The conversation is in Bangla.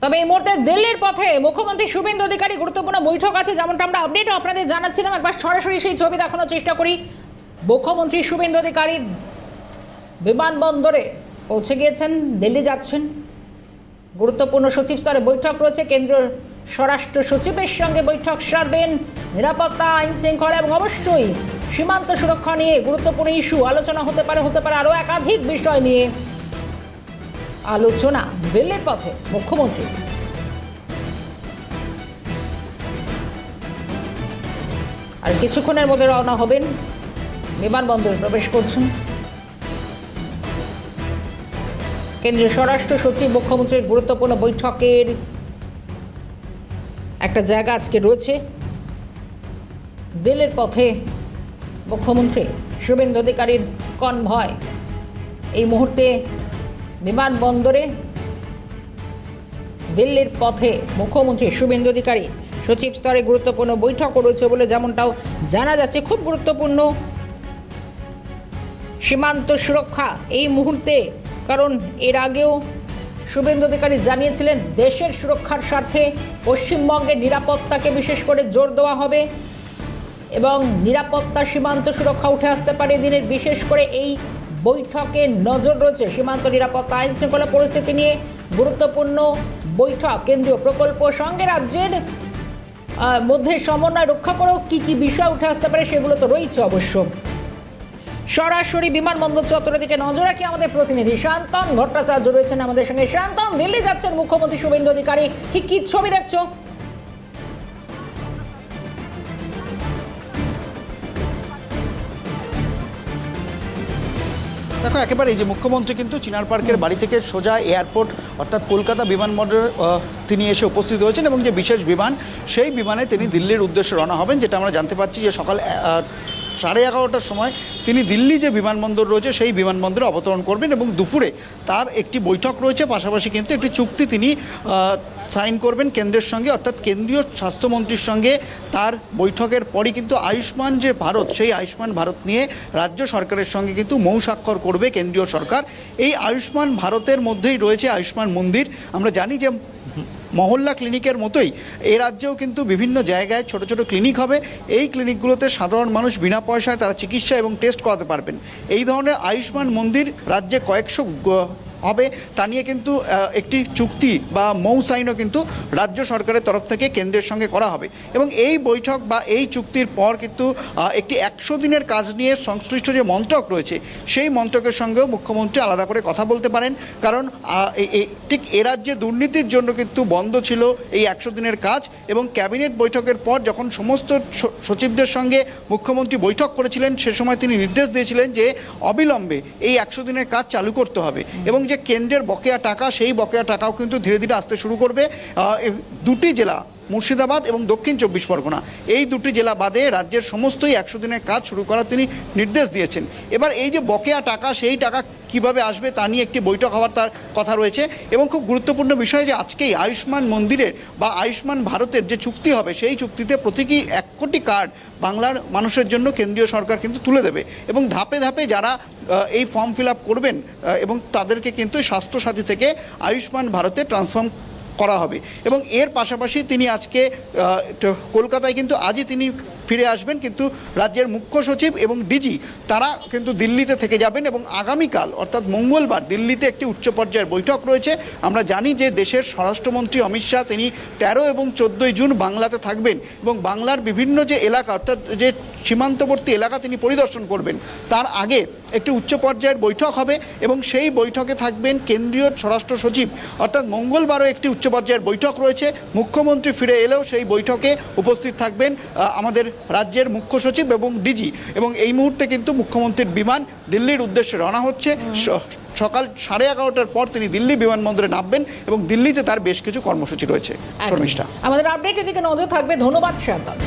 তবে এই মুহূর্তে দিল্লির পথে মুখ্যমন্ত্রী শুভেন্দু অধিকারী গুরুত্বপূর্ণ বৈঠক আছে, যেমনটা আমরা আপডেট আপনাদের জানাচ্ছিলাম। একবার সরাসরি সেই ছবি দেখানোর চেষ্টা করি। মুখ্যমন্ত্রী শুভেন্দু অধিকারী বিমানবন্দরে পৌঁছে গিয়েছেন, দিল্লি যাচ্ছেন। গুরুত্বপূর্ণ সচিব স্তরে বৈঠক রয়েছে, কেন্দ্রীয় স্বরাষ্ট্র সচিবের সঙ্গে বৈঠক সারবেন। নিরাপত্তা, আইন শৃঙ্খলা এবং অবশ্যই সীমান্ত সুরক্ষা নিয়ে গুরুত্বপূর্ণ ইস্যু আলোচনা হতে পারে আরও একাধিক বিষয় নিয়ে আলোচনা। দিল্লির পথে মুখ্যমন্ত্রী। আর কিছুক্ষণের মধ্যে রওনা হবেন, বিমানবন্দরে প্রবেশ করছেন। কেন্দ্রীয় স্বরাষ্ট্র সচিব মুখ্যমন্ত্রীর গুরুত্বপূর্ণ বৈঠকের একটা জায়গা আজকে রয়েছে। দিল্লির পথে মুখ্যমন্ত্রী শুভেন্দু অধিকারীর কনভয় এই মুহূর্তে বিমানবন্দরে। দিল্লির পথে মুখ্যমন্ত্রী শুভেন্দু অধিকারী সচিব স্তরে গুরুত্বপূর্ণ বৈঠকও রয়েছে বলে যেমনটাও জানা যাচ্ছে। খুব গুরুত্বপূর্ণ সীমান্ত সুরক্ষা এই মুহূর্তে, কারণ এর আগেও শুভেন্দু অধিকারী জানিয়েছিলেন দেশের সুরক্ষার স্বার্থে পশ্চিমবঙ্গের নিরাপত্তাকে বিশেষ করে জোর দেওয়া হবে এবং নিরাপত্তা সীমান্ত সুরক্ষা উঠে আসতে পারে দিনের। বিশেষ করে এই বৈঠকে নজর রয়েছে সীমান্ত নিরাপত্তা, আইন শৃঙ্খলা পরিস্থিতি নিয়ে গুরুত্বপূর্ণ বৈঠক। কেন্দ্রীয় প্রকল্প সঙ্গে রাজ্যের মধ্যে সমন্বয় রক্ষা করেও কী কী বিষয় উঠে আসতে পারে সেগুলো তো রয়েছে অবশ্য। সরাসরি বিমানবন্দর চত্বরের দিকে নজর রাখি আমাদের প্রতিনিধি শান্তন ভট্টাচার্য রয়েছেন আমাদের সঙ্গে। শান্তন, দিল্লি যাচ্ছেন মুখ্যমন্ত্রী শুভেন্দু অধিকারী, ঠিক কী ছবি দেখছো? দেখো, একেবারে এই যে মুখ্যমন্ত্রী কিন্তু চিনার পার্কের বাড়ি থেকে সোজা এয়ারপোর্ট অর্থাৎ কলকাতা বিমানবন্দরে তিনি এসে উপস্থিত হয়েছেন এবং যে বিশেষ বিমান, সেই বিমানে তিনি দিল্লির উদ্দেশ্যে রওনা হবেন। যেটা আমরা জানতে পাচ্ছি যে সকাল 11:30টার সময় তিনি দিল্লি যে বিমানবন্দর রয়েছে সেই বিমানবন্দরে অবতরণ করবেন এবং দুপুরে তার একটি বৈঠক রয়েছে। পাশাপাশি কিন্তু একটি চুক্তি তিনি সাইন করবেন কেন্দ্রের সঙ্গে, অর্থাৎ কেন্দ্রীয় স্বাস্থ্যমন্ত্রীর সঙ্গে। তার বৈঠকের পরই কিন্তু আয়ুষ্মান যে ভারত, সেই আয়ুষ্মান ভারত নিয়ে রাজ্য সরকারের সঙ্গে কিন্তু মৌ স্বাক্ষর করবে কেন্দ্রীয় সরকার। এই আয়ুষ্মান ভারতের মধ্যেই রয়েছে আয়ুষ্মান মন্দির। আমরা জানি যে মহল্লা ক্লিনিকের মতোই এ রাজ্যেও কিন্তু বিভিন্ন জায়গায় ছোট ছোট ক্লিনিক হবে। এই ক্লিনিকগুলোতে সাধারণ মানুষ বিনা পয়সায় তারা চিকিৎসা এবং টেস্ট করাতে পারবেন। এই ধরনের আয়ুষ্মান মন্দির রাজ্যে কয়েকশো হবে, তা নিয়ে কিন্তু একটি চুক্তি বা মৌ সাইনও কিন্তু রাজ্য সরকারের তরফ থেকে কেন্দ্রের সঙ্গে করা হবে। এবং এই বৈঠক বা এই চুক্তির পর কিন্তু একটি 100 দিনের কাজ নিয়ে সংশ্লিষ্ট যে মন্ত্রক রয়েছে সেই মন্ত্রকের সঙ্গেও মুখ্যমন্ত্রী আলাদা করে কথা বলতে পারেন। কারণ ঠিক এ রাজ্যে দুর্নীতির জন্য কিন্তু বন্ধ ছিল এই 100 দিনের কাজ। এবং ক্যাবিনেট বৈঠকের পর যখন সমস্ত সচিবদের সঙ্গে মুখ্যমন্ত্রী বৈঠক করেছিলেন, সে সময় তিনি নির্দেশ দিয়েছিলেন যে অবিলম্বে এই 100 দিনের কাজ চালু করতে হবে এবং যে কেন্দ্রের বকেয়া টাকা, সেই বকেয়া টাকাও কিন্তু ধীরে ধীরে আসতে শুরু করবে। দুটি জেলা মুর্শিদাবাদ এবং দক্ষিণ 24 পরগনা, এই দুটি জেলা বাদে রাজ্যের সমস্তই 100 দিনের কাজ শুরু করার তিনি নির্দেশ দিয়েছেন। এবার এই যে বকেয়া টাকা, সেই টাকা কিভাবে আসবে তা নিয়ে একটি বৈঠক হওয়ার তার কথা রয়েছে। এবং খুব গুরুত্বপূর্ণ বিষয় যে আজকেই আয়ুষ্মান মন্দিরের বা আয়ুষ্মান ভারতের যে চুক্তি হবে, সেই চুক্তিতে প্রতীকী 1 কোটি কার্ড বাংলার মানুষের জন্য কেন্দ্রীয় সরকার কিন্তু তুলে দেবে এবং ধাপে ধাপে যারা এই ফর্ম ফিল আপ করবেন এবং তাদেরকে কিন্তু স্বাস্থ্যসাথী থেকে আয়ুষ্মান ভারতে ট্রান্সফর্ম করা হবে। এবং এর পাশাপাশি তিনি আজকে কলকাতায় কিন্তু আজই তিনি ফিরে আসবেন, কিন্তু রাজ্যের মুখ্য সচিব এবং ডিজি তারা কিন্তু দিল্লিতে থেকে যাবেন এবং আগামীকাল অর্থাৎ মঙ্গলবার দিল্লিতে একটি উচ্চ পর্যায়ের বৈঠক রয়েছে। আমরা জানি যে দেশের স্বরাষ্ট্রমন্ত্রী অমিত শাহ তিনি 13 এবং 14 জুন বাংলাতে থাকবেন এবং বাংলার বিভিন্ন যে এলাকা অর্থাৎ যে সীমান্তবর্তী এলাকা তিনি পরিদর্শন করবেন। তার আগে একটি উচ্চ পর্যায়ের বৈঠক হবে এবং সেই বৈঠকে থাকবেন কেন্দ্রীয় স্বরাষ্ট্র সচিব। অর্থাৎ মঙ্গলবারও একটি উচ্চ পর্যায়ের বৈঠক রয়েছে। মুখ্যমন্ত্রী ফিরে এলেও সেই বৈঠকে উপস্থিত থাকবেন আমাদের রাজ্যের মুখ্য সচিব এবং ডিজি। এবং এই মুহূর্তে কিন্তু মুখ্যমন্ত্রীর বিমান দিল্লির উদ্দেশ্যে রওনা হচ্ছে। সকাল 11:30টার পর তিনি দিল্লি বিমানবন্দরে নামবেন এবং দিল্লিতে তার বেশ কিছু কর্মসূচি রয়েছে। আমাদের আপডেটের দিকে নজর থাকবে। ধন্যবাদ শান্তন।